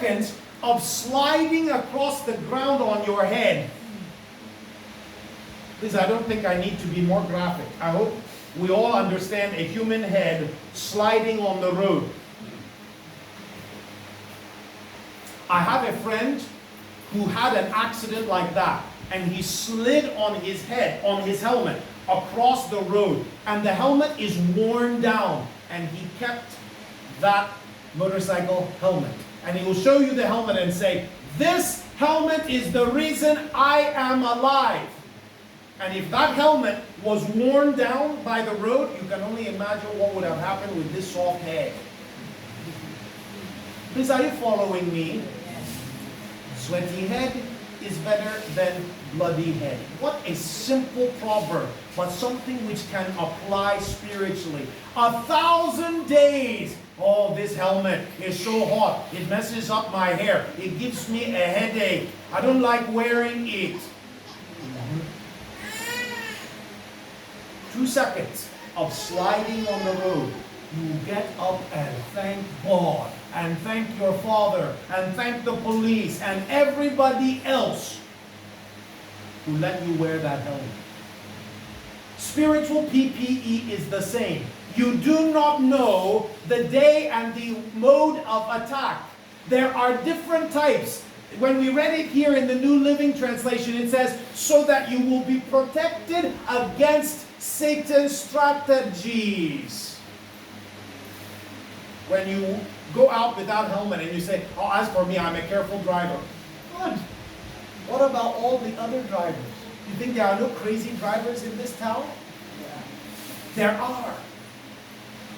seconds of sliding across the ground on your head. Please, I don't think I need to be more graphic. I hope we all understand a human head sliding on the road. I have a friend who had an accident like that, and he slid on his head, on his helmet, across the road, and the helmet is worn down, and he kept that motorcycle helmet. And he will show you the helmet and say, "This helmet is the reason I am alive." And if that helmet was worn down by the road, you can only imagine what would have happened with this soft head. Please, are you following me? Sweaty head is better than bloody head. What a simple proverb, but something which can apply spiritually. 1,000 days. Oh, this helmet is so hot. It messes up my hair. It gives me a headache. I don't like wearing it. 2 seconds of sliding on the road. You get up and thank God, and thank your father, and thank the police, and everybody else who let you wear that helmet. Spiritual PPE is the same. You do not know the day and the mode of attack. There are different types. When we read it here in the New Living Translation, it says, so that you will be protected against Satan's strategies. When you go out without helmet and you say, "Oh, as for me, I'm a careful driver." Good. What about all the other drivers? You think there are no crazy drivers in this town? Yeah. There are.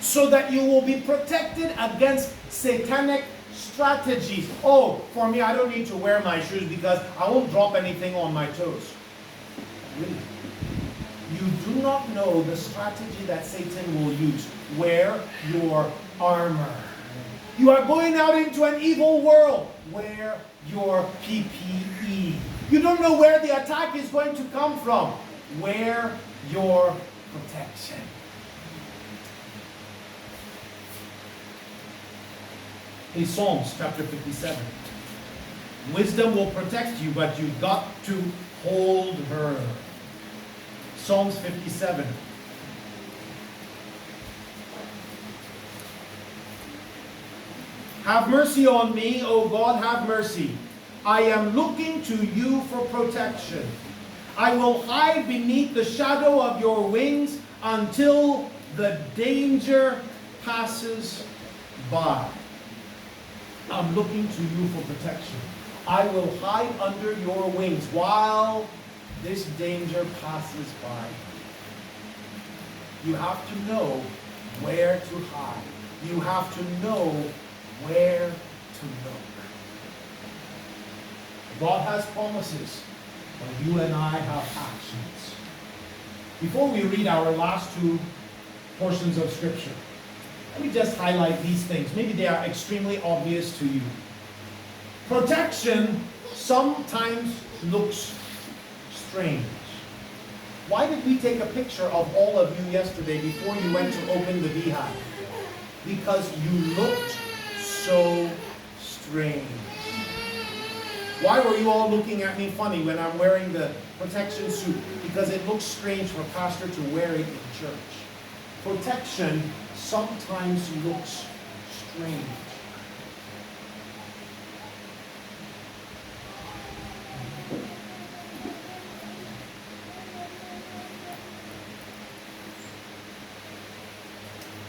So that you will be protected against satanic strategies. Oh, for me, I don't need to wear my shoes because I won't drop anything on my toes. Really? You do not know the strategy that Satan will use. Wear your armor. You are going out into an evil world. Wear your P.P.E. You don't know where the attack is going to come from. Wear your protection. In Psalms chapter 57, wisdom will protect you, but you've got to hold her. Psalms 57. Have mercy on me, O God, have mercy. I am looking to you for protection. I will hide beneath the shadow of your wings until the danger passes by. I'm looking to you for protection. I will hide under your wings while this danger passes by. You have to know where to hide. You have to know where to look. God has promises, but you and I have actions. Before we read our last two portions of Scripture, let me just highlight these things. Maybe they are extremely obvious to you. Protection sometimes looks strange. Why did we take a picture of all of you yesterday before you went to open the beehive? Because you looked so strange. Why were you all looking at me funny when I'm wearing the protection suit? Because it looks strange for a pastor to wear it in church. Protection sometimes looks strange.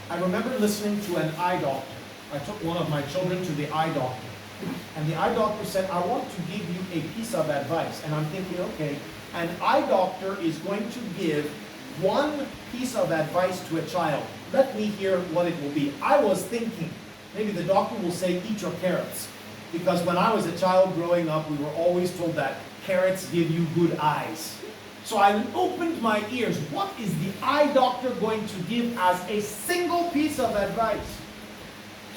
I remember listening to an eye doctor. I took one of my children to the eye doctor. And the eye doctor said, I want to give you a piece of advice. And I'm thinking, okay, an eye doctor is going to give one piece of advice to a child. Let me hear what it will be. I was thinking, maybe the doctor will say, eat your carrots. Because when I was a child growing up, we were always told that carrots give you good eyes. So I opened my ears. What is the eye doctor going to give as a single piece of advice?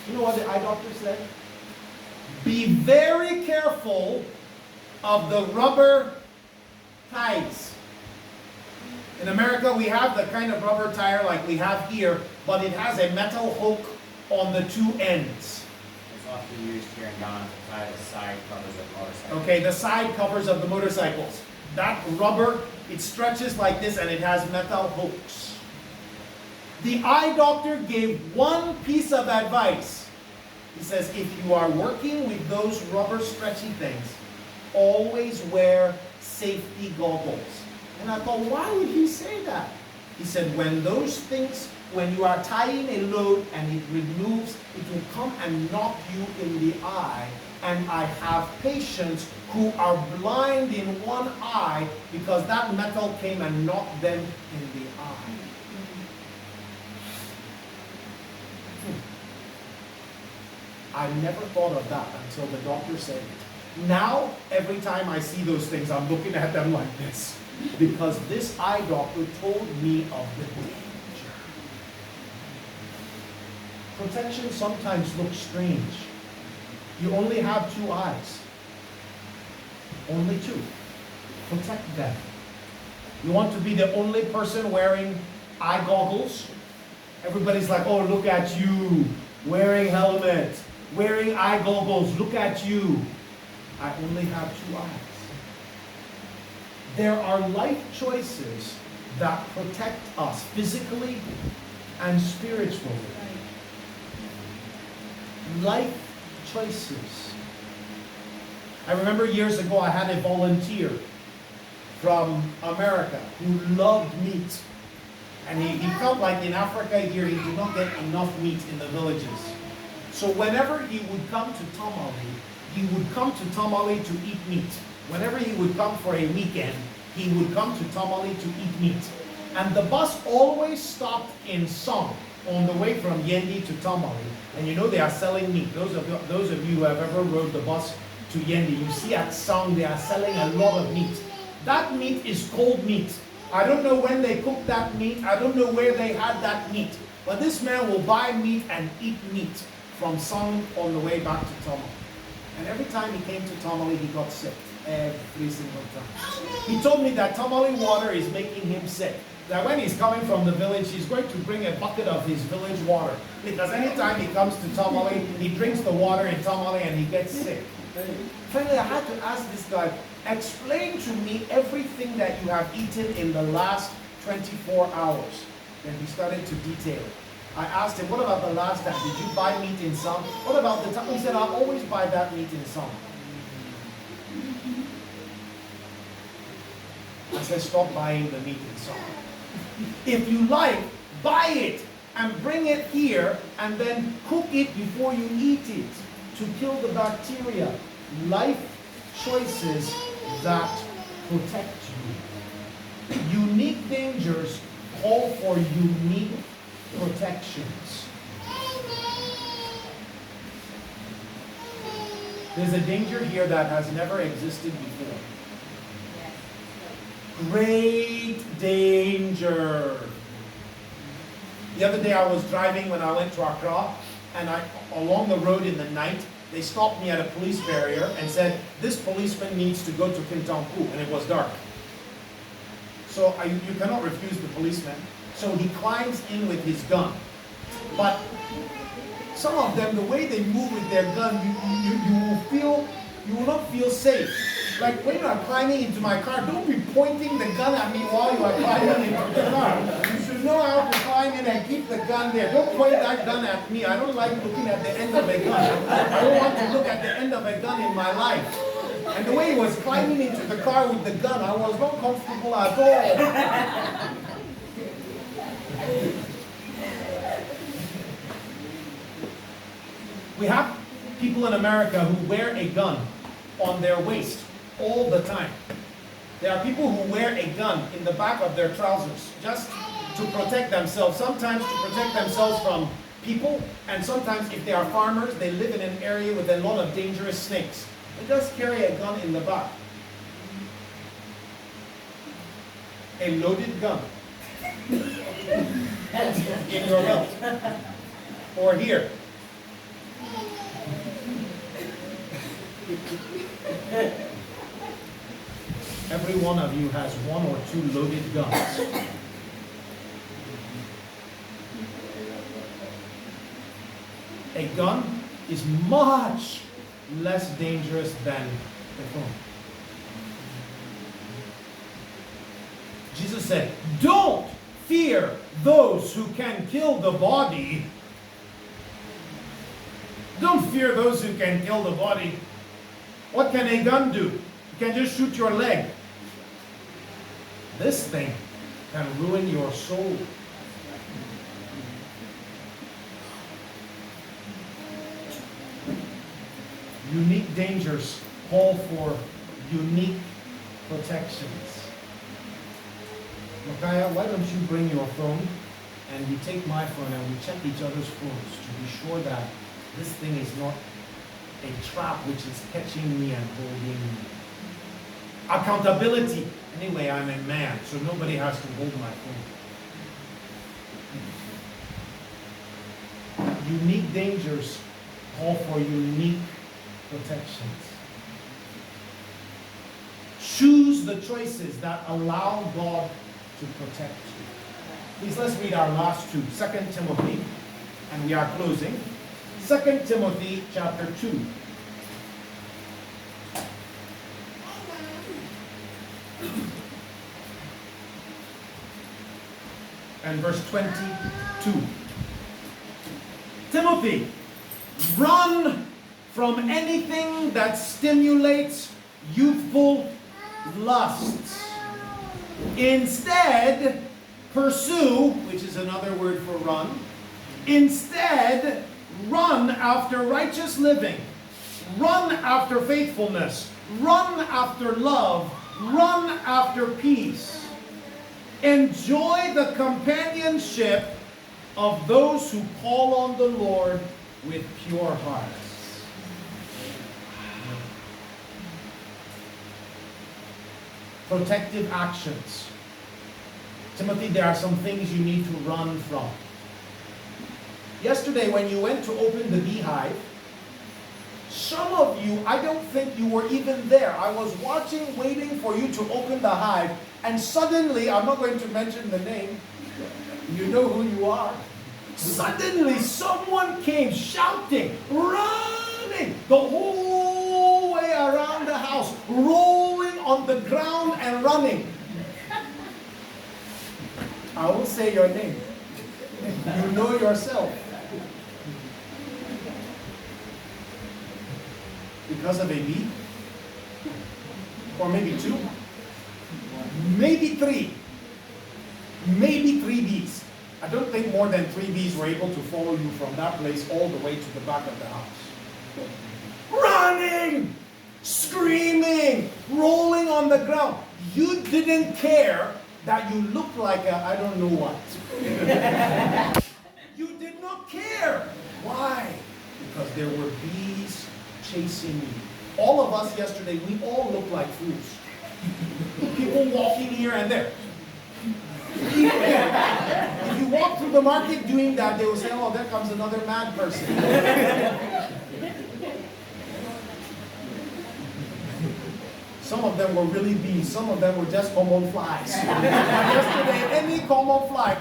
You know what the eye doctor said? Be very careful of the rubber ties. In America, we have the kind of rubber tire like we have here, but it has a metal hook on the two ends. typically used here in Ghana to tie the side covers of motorcycles. Okay, the side covers of the motorcycles. That rubber, it stretches like this and it has metal hooks. The eye doctor gave one piece of advice. He says, if you are working with those rubber stretchy things, always wear safety goggles. And I thought, why would he say that? He said, when those things, when you are tying a load and it removes, it will come and knock you in the eye. And I have patients who are blind in one eye because that metal came and knocked them in the eye. I never thought of that until the doctor said it. Now, every time I see those things, I'm looking at them like this. Because this eye doctor told me of the danger. Protection sometimes looks strange. You only have two eyes. Only two. Protect them. You want to be the only person wearing eye goggles? Everybody's like, oh, look at you. Wearing helmet. Wearing eye goggles. Look at you. I only have two eyes. There are life choices that protect us physically and spiritually. Life choices. I remember years ago I had a volunteer from America who loved meat. And he felt like in Africa here he did not get enough meat in the villages. So whenever he would come to Tamale, he would come to Tamale to eat meat. Whenever he would come for a weekend, he would come to Tamale to eat meat. And the bus always stopped in Song on the way from Yendi to Tamale. And you know they are selling meat. Those of you who have ever rode the bus to Yendi, you see at Song they are selling a lot of meat. That meat is cold meat. I don't know when they cooked that meat. I don't know where they had that meat. But this man will buy meat and eat meat from Song on the way back to Tamale. And every time he came to Tamale, he got sick. Every single time. He told me that Tamale water is making him sick. That when he's coming from the village, he's going to bring a bucket of his village water. Because anytime he comes to Tamale, he drinks the water in Tamale and he gets sick. Finally, I had to ask this guy, explain to me everything that you have eaten in the last 24 hours. Then he started to detail it. I asked him, what about the last time? Did you buy meat in Song? What about the time? He said, I always buy that meat in Song. I said, stop buying the meat in Song. If you like, buy it and bring it here and then cook it before you eat it to kill the bacteria. Life choices that protect you. Unique dangers call for unique protections. There's a danger here that has never existed before. Great danger. The other day I was driving when I went to Accra, and along the road in the night, they stopped me at a police barrier and said, this policeman needs to go to Kintampu, and it was dark. So you cannot refuse the policeman. So he climbs in with his gun. But some of them, the way they move with their gun, you will not feel safe. Like when you are climbing into my car, don't be pointing the gun at me while you are climbing into the car. You should know how to climb in and keep the gun there. Don't point that gun at me. I don't like looking at the end of a gun. I don't want to look at the end of a gun in my life. And the way he was climbing into the car with the gun, I was not comfortable at all. We have people in America who wear a gun on their waist all the time. There are people who wear a gun in the back of their trousers just to protect themselves. Sometimes to protect themselves from people, and sometimes if they are farmers, they live in an area with a lot of dangerous snakes. They just carry a gun in the back. A loaded gun. In your belt. Or here. Every one of you has one or two loaded guns. A gun is much less dangerous than the phone. Jesus said, don't fear those who can kill the body. Don't fear those who can kill the body. What can a gun do? It can just shoot your leg. This thing can ruin your soul. Unique dangers call for unique protections. Micaiah, why don't you bring your phone and we take my phone and we check each other's phones to be sure that this thing is not a trap which is catching me and holding me. Accountability. Anyway, I'm a man, so nobody has to hold my phone. Unique dangers call for unique protections. Choose the choices that allow God to protect you. Please, let's read our last two. 2 Timothy, and we are closing. 2 Timothy chapter 2. And verse 22. Timothy, run from anything that stimulates youthful lusts. Instead, pursue, which is another word for run. Instead, run after righteous living. Run after faithfulness. Run after love. Run after peace. Enjoy the companionship of those who call on the Lord with pure hearts. Protective actions. Timothy, there are some things you need to run from. Yesterday, when you went to open the beehive, some of you, I don't think you were even there. I was watching, waiting for you to open the hive, and suddenly, I'm not going to mention the name, you know who you are. Suddenly, someone came shouting, running the whole way around the house, rolling on the ground and running. I won't say your name. You know yourself. Because of a bee? Or maybe two? Maybe three. Maybe 3 bees. I don't think more than 3 bees were able to follow you from that place all the way to the back of the house. Running! Screaming! Rolling on the ground. You didn't care that you looked like a I don't know what. You did not care. Why? Because there were bees chasing you. All of us yesterday, we all looked like fools. People walking here and there. If you walk through the market doing that, they will say, oh, there comes another mad person. Some of them were really bees. Some of them were just common flies. Yesterday, any common fly.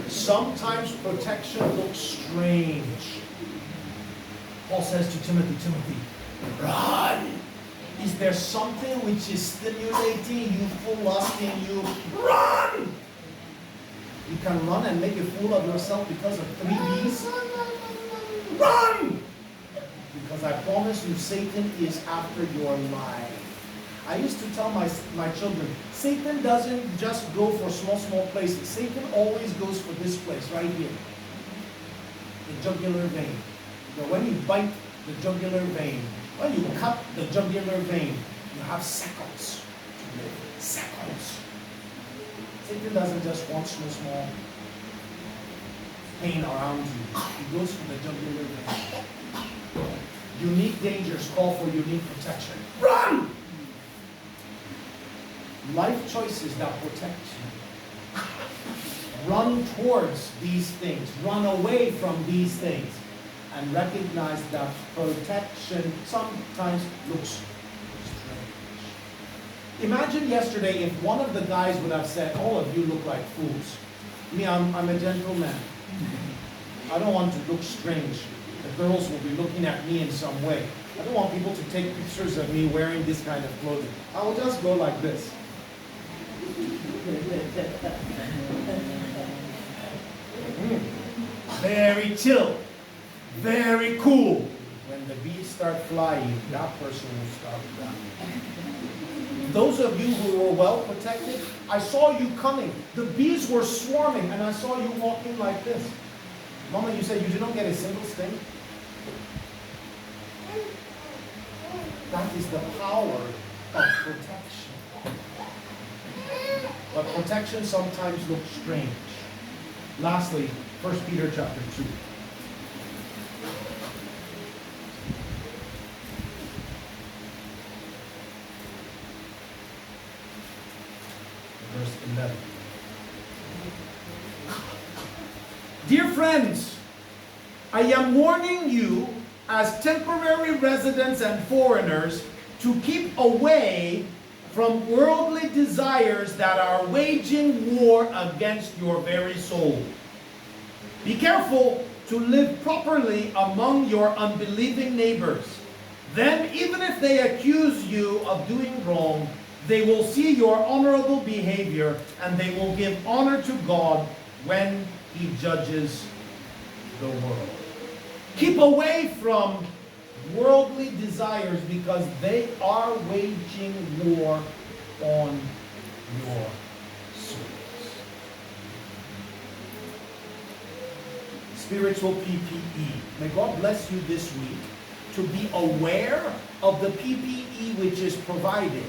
Sometimes protection looks strange. Paul says to Timothy, Timothy, run. Is there something which is stimulating youthful lust in you? Run! You can run and make a fool of yourself because of 3 bees. Run! Because I promise you, Satan is after your life. I used to tell my children, Satan doesn't just go for small places. Satan always goes for this place right here. The jugular vein. But when you bite the jugular vein, when you cut the jugular vein, you have seconds to live. Seconds. Satan doesn't just want small pain around you. He goes for the jugular vein. Unique dangers call for unique protection. Run! Life choices that protect you. Run towards these things. Run away from these things. And recognize that protection sometimes looks strange. Imagine yesterday if one of the guys would have said, all of you look like fools. Me, I'm a gentleman. I don't want to look strange. The girls will be looking at me in some way. I don't want people to take pictures of me wearing this kind of clothing. I will just go like this. Very chill. Very cool. When the bees start flying, that person will start running. Those of you who were well protected, I saw you coming. The bees were swarming, and I saw you walking like this. Mama, you said you did not get a single sting? That is the power of protection. But protection sometimes looks strange. Lastly, 1 Peter chapter 2. Verse 11. Dear friends, I am warning you as temporary residents and foreigners to keep away from worldly desires that are waging war against your very soul. Be careful to live properly among your unbelieving neighbors. Then, even if they accuse you of doing wrong, they will see your honorable behavior and they will give honor to God when He judges the world. Keep away from worldly desires because they are waging war on your souls. Spiritual P.P.E. May God bless you this week to be aware of the P.P.E. which is provided.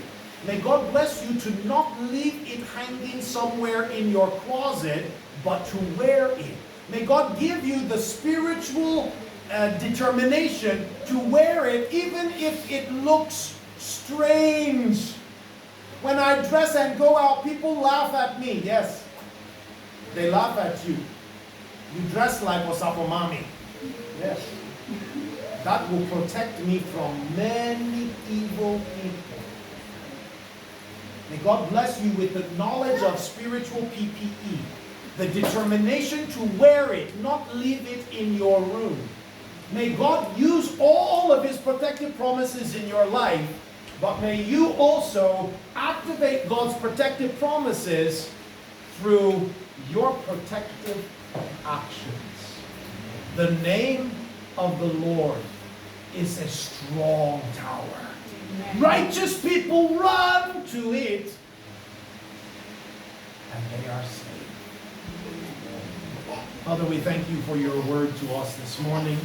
May God bless you to not leave it hanging somewhere in your closet, but to wear it. May God give you the spiritual determination to wear it, even if it looks strange. When I dress and go out, people laugh at me. Yes, they laugh at you. You dress like Osapo Mami. Yes. That will protect me from many evil people. May God bless you with the knowledge of spiritual P.P.E. The determination to wear it, not leave it in your room. May God use all of His protective promises in your life, but may you also activate God's protective promises through your protective actions. The name of the Lord is a strong tower. Amen. Righteous people run to it, and they are saved. Father, we thank you for your word to us this morning.